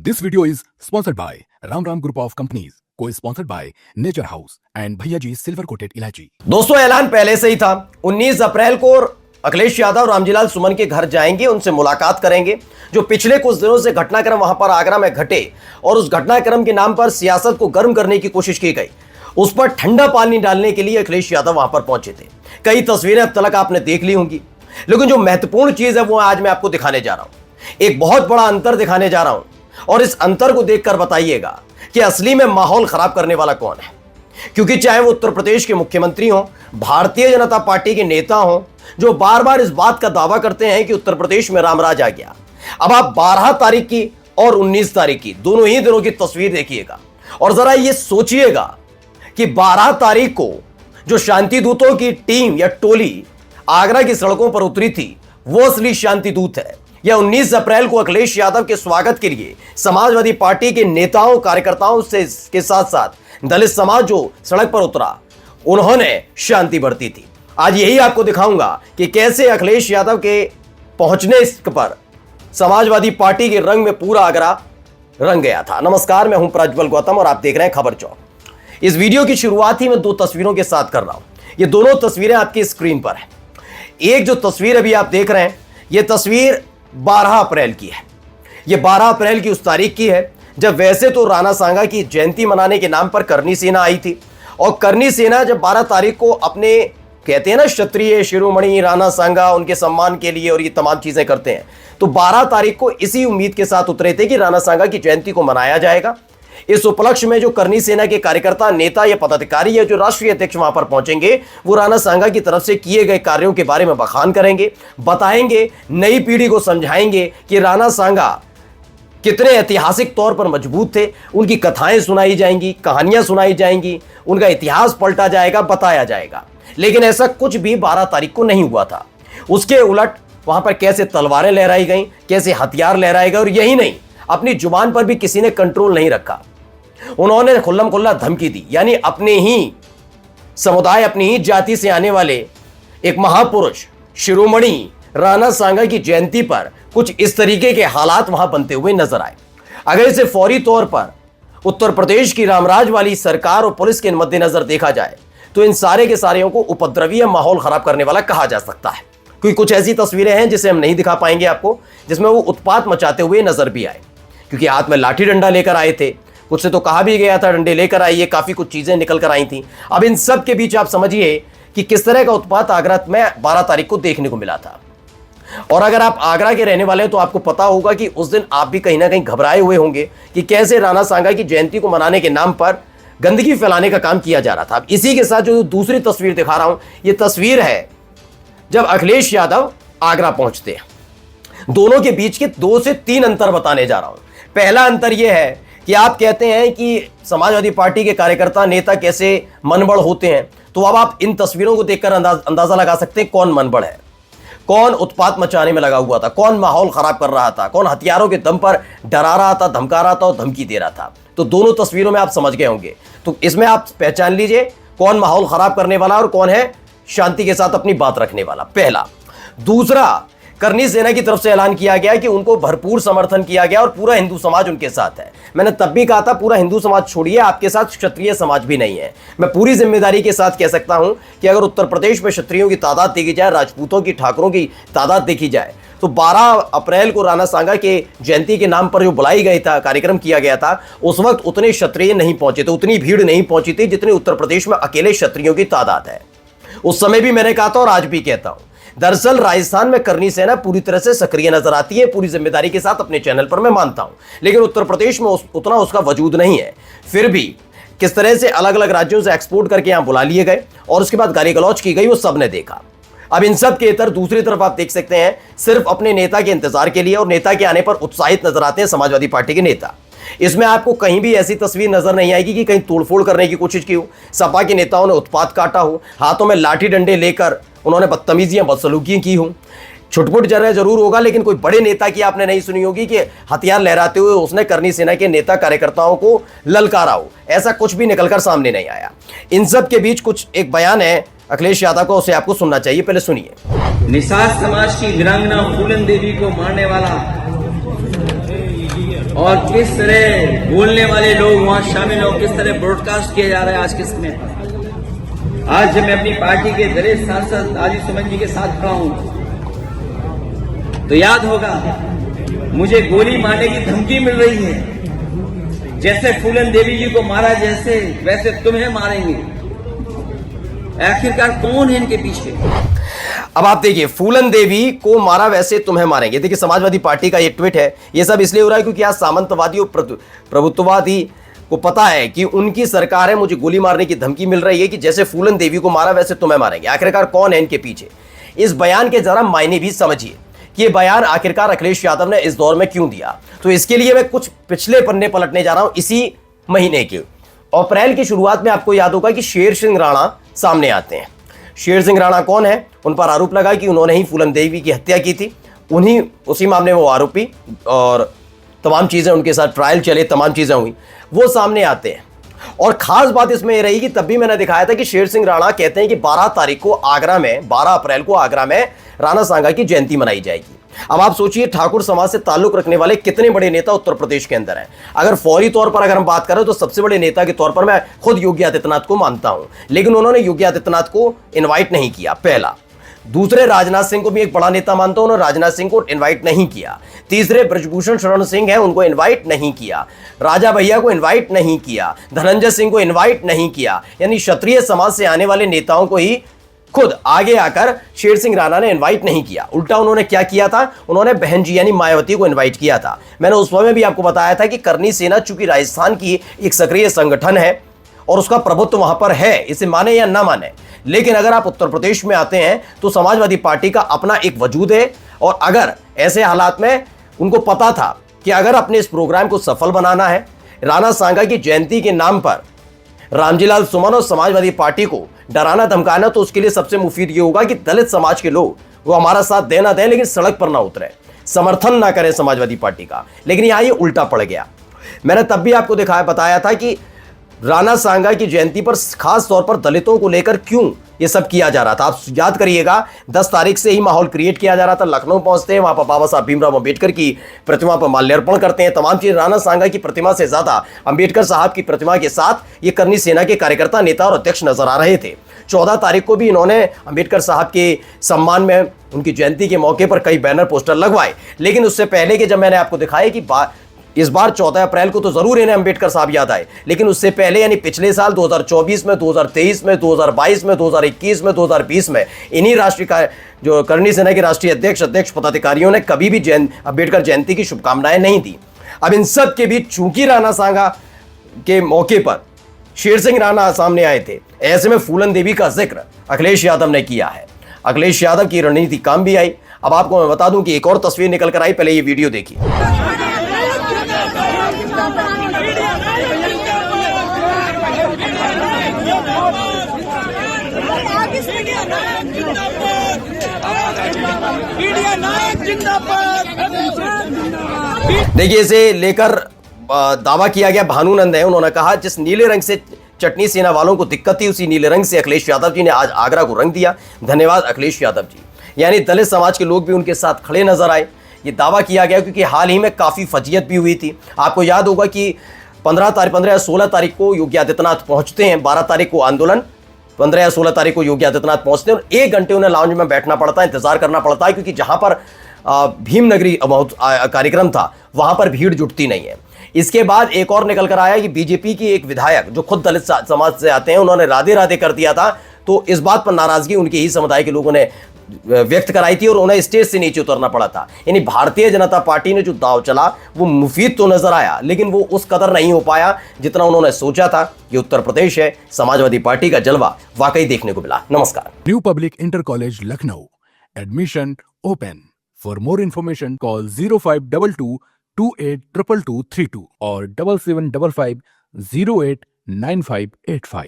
This video is sponsored by Ram Ram Group of Companies, co-sponsored by Nature House and भैया G silver coated इलायची। दोस्तों ऐलान पहले से ही था, 19 अप्रैल को अखिलेश यादव रामजीलाल सुमन के घर जाएंगे, उनसे मुलाकात करेंगे। जो पिछले कुछ दिनों से घटनाक्रम वहां पर आगरा में घटे और उस घटनाक्रम के नाम पर सियासत को गर्म करने की कोशिश की गई, उस पर ठंडा पानी डालने के लिए अखिलेश यादव वहां पर पहुंचे थे। कई तस्वीरें अब तक आपने देख ली होंगी, लेकिन जो महत्वपूर्ण चीज है वो आज मैं आपको दिखाने जा रहा हूं। एक बहुत बड़ा अंतर दिखाने जा रहा हूं और इस अंतर को देखकर बताइएगा कि असली में माहौल खराब करने वाला कौन है। क्योंकि चाहे वो उत्तर प्रदेश के मुख्यमंत्री हों, भारतीय जनता पार्टी के नेता हों, जो बार बार इस बात का दावा करते हैं कि उत्तर प्रदेश में रामराज आ गया। अब आप 12 तारीख की और 19 तारीख की दोनों ही दिनों की तस्वीर देखिएगा और जरा ये सोचिएगा कि 12 तारीख को जो शांति दूतों की टीम या टोली आगरा की सड़कों पर उतरी थी, वो असली शांति दूत है, या 19 अप्रैल को अखिलेश यादव के स्वागत के लिए समाजवादी पार्टी के नेताओं कार्यकर्ताओं से के साथ साथ दलित समाज जो सड़क पर उतरा, उन्होंने शांति बरती थी। आज यही आपको दिखाऊंगा कि कैसे अखिलेश यादव के पहुंचने पर समाजवादी पार्टी के रंग में पूरा आगरा रंग गया था। नमस्कार, मैं हूं प्रज्वल गौतम और आप देख रहे हैं खबर चौक। इस वीडियो की शुरुआत ही मैं 2 तस्वीरों के साथ कर रहा हूं। ये दोनों तस्वीरें आपकी स्क्रीन पर है। एक जो तस्वीर अभी आप देख रहे हैं, यह तस्वीर 12 अप्रैल की है। यह 12 अप्रैल की उस तारीख की है जब वैसे तो राणा सांगा की जयंती मनाने के नाम पर करनी सेना आई थी, और करनी सेना जब 12 तारीख को अपने कहते हैं ना क्षत्रिय शिरोमणि राणा सांगा, उनके सम्मान के लिए और ये तमाम चीजें करते हैं, तो 12 तारीख को इसी उम्मीद के साथ उतरे थे कि राणा सांगा की जयंती को मनाया जाएगा। इस उपलक्ष्य में जो करनी सेना के कार्यकर्ता, नेता या पदाधिकारी या जो राष्ट्रीय अध्यक्ष वहां पर पहुंचेंगे, वो राणा सांगा की तरफ से किए गए कार्यों के बारे में बखान करेंगे, बताएंगे, नई पीढ़ी को समझाएंगे कि राणा सांगा कितने ऐतिहासिक तौर पर मजबूत थे। उनकी कथाएं सुनाई जाएंगी, कहानियां सुनाई जाएंगी, उनका इतिहास पलटा जाएगा, बताया जाएगा। लेकिन ऐसा कुछ भी 12 तारीख को नहीं हुआ था। उसके उलट वहां पर कैसे तलवारें लहराई गई, कैसे हथियार लहराए गए, और यही नहीं, अपनी जुबान पर भी किसी ने कंट्रोल नहीं रखा। उन्होंने खुल्लम खुल्ला धमकी दी, यानी अपने ही समुदाय, अपनी ही जाति से आने वाले एक महापुरुष शिरोमणि राणा सांगा की जयंती पर कुछ इस तरीके के हालात वहां बनते हुए नजर आए। अगर इसे फौरी तौर पर उत्तर प्रदेश की रामराज वाली सरकार और पुलिस के मद्देनजर देखा जाए तो इन सारे के सारे को उपद्रवीय माहौल खराब करने वाला कहा जा सकता है। क्योंकि कुछ ऐसी तस्वीरें हैं जिसे हम नहीं दिखा पाएंगे आपको, जिसमें वो उत्पात मचाते हुए नजर भी आए, क्योंकि हाथ में लाठी डंडा लेकर आए थे। कुछ से तो कहा भी गया था डंडे लेकर आइए, काफी कुछ चीजें निकल कर आई थी। अब इन सब के बीच आप समझिए कि किस तरह का उत्पात आगरा में 12 तारीख को देखने को मिला था। और अगर आप आगरा के रहने वाले हैं तो आपको पता होगा कि उस दिन आप भी कहीं ना कहीं घबराए हुए होंगे कि कैसे राणा सांगा की जयंती को मनाने के नाम पर गंदगी फैलाने का काम किया जा रहा था। अब इसी के साथ जो दूसरी तस्वीर दिखा रहा हूं, यह तस्वीर है जब अखिलेश यादव आगरा पहुंचते हैं। दोनों के बीच के 2 से 3 अंतर बताने जा रहा हूं। पहला अंतर यह है कि आप कहते हैं कि समाजवादी पार्टी के कार्यकर्ता, नेता कैसे मनबड़ होते हैं, तो अब आप इन तस्वीरों को देखकर अंदाजा लगा सकते हैं कौन मनबड़ है, कौन उत्पात मचाने में लगा हुआ था, कौन माहौल खराब कर रहा था, कौन हथियारों के दम पर डरा रहा था, धमका रहा था और धमकी दे रहा था। तो दोनों तस्वीरों में आप समझ गए होंगे। तो इसमें आप पहचान लीजिए कौन माहौल खराब करने वाला और कौन है शांति के साथ अपनी बात रखने वाला। पहला। दूसरा, करनी सेना की तरफ से ऐलान किया गया कि उनको भरपूर समर्थन किया गया और पूरा हिंदू समाज उनके साथ है। मैंने तब भी कहा था पूरा हिंदू समाज छोड़िए, आपके साथ क्षत्रिय समाज भी नहीं है। मैं पूरी जिम्मेदारी के साथ कह सकता हूं कि अगर उत्तर प्रदेश में क्षत्रियों की तादाद देखी जाए, राजपूतों की, ठाकुरों की तादाद देखी जाए, तो 12 अप्रैल को राणा सांगा के जयंती के नाम पर जो बुलाई गई था, कार्यक्रम किया गया था, उस वक्त उतने क्षत्रिय नहीं पहुंचे थे, उतनी भीड़ नहीं पहुंची थी जितनी उत्तर प्रदेश में अकेले क्षत्रियों की तादाद है। उस समय भी मैंने कहा था और आज भी कहता हूं। दरअसल राजस्थान में करनी सेना पूरी तरह से सक्रिय नजर आती है, पूरी जिम्मेदारी के साथ अपने चैनल पर मैं मानता हूं, लेकिन उत्तर प्रदेश में उतना उसका वजूद नहीं है। फिर भी किस तरह से अलग अलग राज्यों से एक्सपोर्ट करके यहां बुला लिए गए और उसके बाद गाली गलौज की गई, वो सबने देखा। अब इन सब के इतर दूसरी तरफ आप देख सकते हैं सिर्फ अपने नेता के इंतजार के लिए और नेता के आने पर उत्साहित नजर आते हैं समाजवादी पार्टी के नेता। इसमें आपको कहीं भी ऐसी तस्वीर नजर नहीं आएगी कि कहीं तोड़फोड़ करने की कोशिश की हो, सपा के नेताओं ने उत्पात काटा हो, हाथों में लाठी डंडे लेकर उन्होंने बदतमीजियां, बदसलूकियां की हो। छुटपुट जरूर होगा, लेकिन कोई बड़े नेता की आपने नहीं सुनी होगी कि हथियार लहराते हुए उसने करनी सेना के नेता कार्यकर्ताओं को ललकारा हो। ऐसा कुछ भी निकलकर सामने नहीं आया। इन सब के बीच कुछ एक बयान है अखिलेश यादव को, उसे आपको सुनना चाहिए, पहले सुनिए। निषाद समाज की वीरांगना फूलन देवी को मारने वाला और किस तरह बोलने वाले लोग वहां शामिल हो, किस तरह ब्रॉडकास्ट किया जा रहा है आज के समय पर। आज जब मैं अपनी पार्टी के दलित सांसद आदि सुमन जी के साथ खड़ा हूं तो याद होगा मुझे गोली मारने की धमकी मिल रही है। जैसे फूलन देवी जी को मारा जैसे वैसे तुम्हें मारेंगे। आखिरकार कौन है इनके पीछे? अब आप देखिए, फूलन देवी को मारा वैसे तुम्हें मारेंगे। देखिए, समाजवादी पार्टी का ये ट्वीट है। ये सब इसलिए हो रहा है क्योंकि आज सामंतवादी और प्रभुत्ववादी को पता है कि उनकी सरकार है, मुझे गोली मारने की धमकी मिल रही है कि जैसे फूलन देवी को मारा वैसे तुम्हें मारेंगे। आखिरकार कौन है इनके पीछे? इस बयान के जरा मायने भी समझिए कि ये बयान आखिरकार अखिलेश यादव ने इस दौर में क्यों दिया। तो इसके लिए मैं कुछ पिछले पन्ने पलटने जा रहा हूं इसी महीने के। अप्रैल की शुरुआत में आपको याद होगा कि शेर सिंह राणा सामने आते हैं। शेर सिंह राणा कौन है? उन पर आरोप लगा कि उन्होंने ही फूलन देवी की हत्या की थी। उसी मामले में वो आरोपी और तमाम चीजें उनके साथ ट्रायल चले, तमाम चीजें हुई, वो सामने आते हैं। और खास बात इसमें यह रही कि तब भी मैंने दिखाया था कि शेर सिंह राणा कहते हैं कि 12 अप्रैल को आगरा में राणा सांगा की जयंती मनाई जाएगी। अब आप सोचिए, ठाकुर समाज से ताल्लुक रखने वाले कितने बड़े नेता उत्तर प्रदेश के अंदर हैं। अगर फौरी तौर पर अगर हम बात करें तो सबसे बड़े नेता के तौर पर मैं खुद योगी आदित्यनाथ को मानता हूं, लेकिन उन्होंने योगी आदित्यनाथ को इन्वाइट नहीं किया, पहला। दूसरे, राजनाथ सिंह को भी एक बड़ा नेता मानता हूं, उन्होंने राजनाथ सिंह को इन्वाइट नहीं किया। तीसरे, ब्रजभूषण शरण सिंह है, उनको इन्वाइट नहीं किया। राजा भैया को इन्वाइट नहीं किया। धनंजय सिंह को इन्वाइट नहीं किया। यानी क्षत्रिय समाज से आने वाले नेताओं को ही खुद आगे आकर शेर सिंह राणा ने इनवाइट नहीं किया। उल्टा उन्होंने क्या किया था? उन्होंने बहन जी यानी मायावती को इनवाइट किया था। मैंने उस समय भी आपको बताया था कि करनी सेना चूंकि राजस्थान की एक सक्रिय संगठन है और उसका प्रभुत्व वहां पर है, इसे माने या ना माने, लेकिन अगर आप उत्तर प्रदेश में आते हैं तो समाजवादी पार्टी का अपना एक वजूद है। और अगर ऐसे हालात में उनको पता था कि अगर अपने इस प्रोग्राम को सफल बनाना है, राणा सांगा की जयंती के नाम पर रामजीलाल सुमन और समाजवादी पार्टी को डराना धमकाना, तो उसके लिए सबसे मुफीद ये होगा कि दलित समाज के लोग वो हमारा साथ देना दें लेकिन सड़क पर ना उतरे, समर्थन ना करें समाजवादी पार्टी का। लेकिन यहां ये उल्टा पड़ गया। मैंने तब भी आपको बताया था कि राणा सांगा की जयंती पर खास तौर पर दलितों को लेकर क्यों ये सब किया जा रहा था। आप याद करिएगा, 10 तारीख से ही माहौल क्रिएट किया जा रहा था। लखनऊ पहुंचते हैं, वहां पर बाबा साहब भीमराव अंबेडकर की प्रतिमा पर माल्यार्पण करते हैं, तमाम चीज। राणा सांगा की प्रतिमा से ज्यादा अंबेडकर साहब की प्रतिमा के साथ ये करनी सेना के कार्यकर्ता, नेता और अध्यक्ष नजर आ रहे थे। 14 तारीख को भी इन्होंने अंबेडकर साहब के सम्मान में उनकी जयंती के मौके पर कई बैनर पोस्टर लगवाए। लेकिन उससे पहले के जब मैंने आपको दिखाया कि इस बार 14 अप्रैल को तो जरूर इन्हें अंबेडकर साहब याद आए, लेकिन उससे पहले यानी पिछले साल 2024 में, 2023 में, 2022 में, 2021 में, 2020 में इन्हीं राष्ट्रीय जो करनी सेना के राष्ट्रीय अध्यक्ष पदाधिकारियों ने कभी भी अंबेडकर जयंती की शुभकामनाएं नहीं दी। अब इन सब के बीच चूंकि राणा सांगा के मौके पर शेर सिंह राणा सामने आए थे, ऐसे में फूलन देवी का जिक्र अखिलेश यादव ने किया है। अखिलेश यादव की रणनीति काम भी आई। अब आपको मैं बता दूं कि एक और तस्वीर निकल कर आई, पहले ये वीडियो देखिए। देखिए, इसे लेकर दावा किया गया, भानुनंद है, उन्होंने कहा जिस नीले रंग से चटनी सेना वालों को दिक्कत थी उसी नीले रंग से अखिलेश यादव जी ने आज आगरा को रंग दिया। धन्यवाद अखिलेश यादव जी। यानी दलित समाज के लोग भी उनके साथ खड़े नजर आए। ये दावा किया गया क्योंकि हाल ही में काफी फजीयत भी हुई थी। आपको याद होगा कि 15 या 16 तारीख को योगी आदित्यनाथ पहुंचते हैं, 12 तारीख को आंदोलन, 15 या 16 तारीख को योगी आदित्यनाथ पहुंचते हैं और 1 घंटे उन्हें लाउंज में बैठना पड़ता है, इंतजार करना पड़ता है, क्योंकि जहां पर भीमनगरी कार्यक्रम था वहां पर भीड़ जुटती नहीं है। इसके बाद एक और निकल कर आया कि बीजेपी की एक विधायक जो खुद दलित समाज से आते हैं, उन्होंने राधे राधे कर दिया था। तो इस बात पर नाराजगी उनके ही समुदाय के लोगों ने व्यक्त कराई थी और उन्हें स्टेज से नीचे उतरना पड़ा था। यानी भारतीय जनता पार्टी ने जो दाव चला वो मुफीद तो नजर आया, लेकिन वो उस कदर नहीं हो पाया जितना उन्होंने सोचा था। ये उत्तर प्रदेश है, समाजवादी पार्टी का जलवा वाकई देखने को मिला। नमस्कार। New public inter college Lucknow, admission open. For more information call 0522 282232 और 7755 089585।